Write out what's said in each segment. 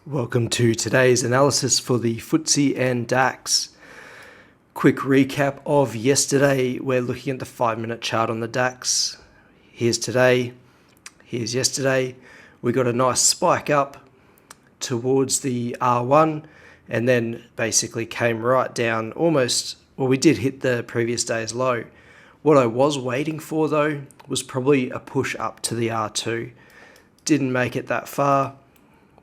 Welcome to today's analysis for the ftse and DAX. Quick recap of yesterday. We're looking at the 5-minute chart on the DAX. Here's today, here's yesterday. We got a nice spike up towards the R1 and then basically came right down almost, well, we did hit the previous day's low. What I was waiting for though was probably a push up to the R2. Didn't make it that far.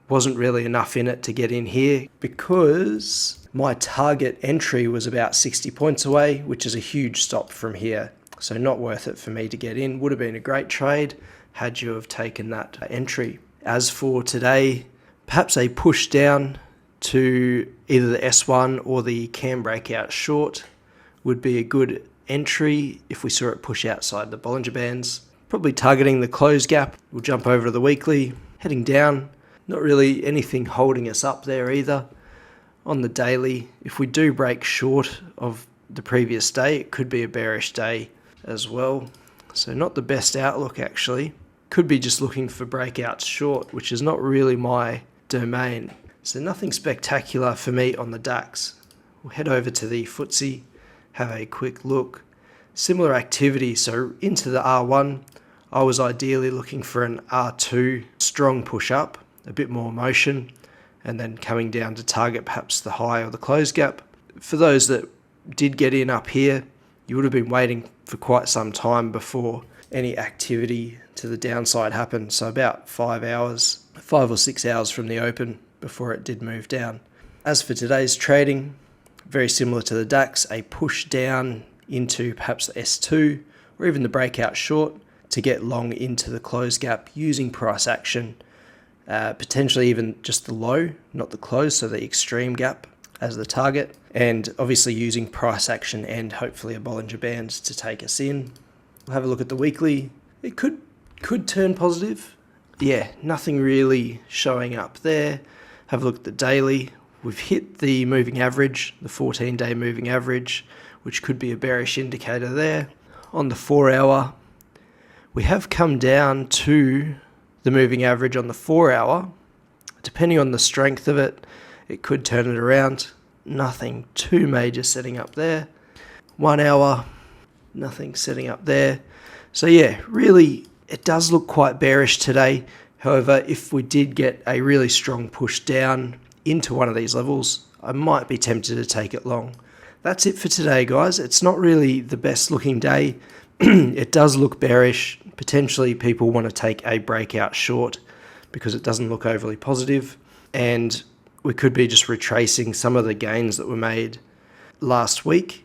Wasn't really enough in it to get in here because my target entry was about 60 points away, which is a huge stop from here. So not worth it for me to get in. Would have been a great trade had you have taken that entry. As for today, perhaps a push down to either the S1 or the Cam Breakout short would be a good entry if we saw it push outside the Bollinger Bands. Probably targeting the close gap. We'll jump over to the weekly, heading down. Not really anything holding us up there either. On the daily, if we do break short of the previous day, it could be a bearish day as well. So not the best outlook actually. Could be just looking for breakouts short, which is not really my domain. So nothing spectacular for me on the DAX. We'll head over to the ftse, have a quick look. Similar activity, so into the R1, I was ideally looking for an R2 strong push up. A bit more motion, and then coming down to target perhaps the high or the close gap. For those that did get in up here, you would have been waiting for quite some time before any activity to the downside happened. So about 5 or 6 hours from the open before it did move down. As for today's trading, very similar to the DAX, a push down into perhaps the S2 or even the breakout short to get long into the close gap using price action. Potentially even just the low, not the close, so the extreme gap as the target, and obviously using price action and hopefully a Bollinger Band to take us in. We'll have a look at the weekly. It could turn positive. Yeah, nothing really showing up there. Have a look at the daily. We've hit the moving average, the 14-day moving average, which could be a bearish indicator there. On the 4-hour, we have come down to the moving average on the 4-hour. Depending on the strength of it, it could turn it around. Nothing too major setting up there. 1 hour, nothing setting up there. So yeah, really it does look quite bearish today. However, if we did get a really strong push down into one of these levels, I might be tempted to take it long. That's it for today, guys. It's not really the best looking day. It does look bearish. Potentially people want to take a breakout short because it doesn't look overly positive, and we could be just retracing some of the gains that were made last week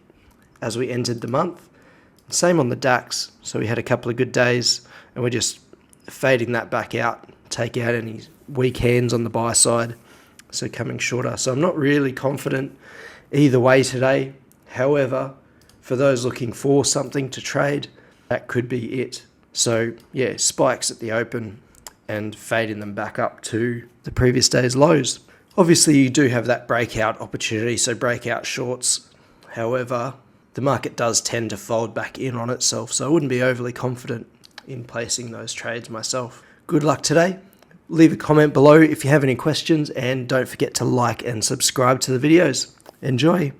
as we entered the month. Same on the DAX, so we had a couple of good days and we're just fading that back out, take out any weak hands on the buy side, so coming shorter. So I'm not really confident either way today. However, for those looking for something to trade, that could be it. So yeah, spikes at the open and fading them back up to the previous day's lows. Obviously you do have that breakout opportunity, so breakout shorts. However, the market does tend to fold back in on itself, so I wouldn't be overly confident in placing those trades myself. Good luck today. Leave a comment below if you have any questions, and don't forget to like and subscribe to the videos. Enjoy.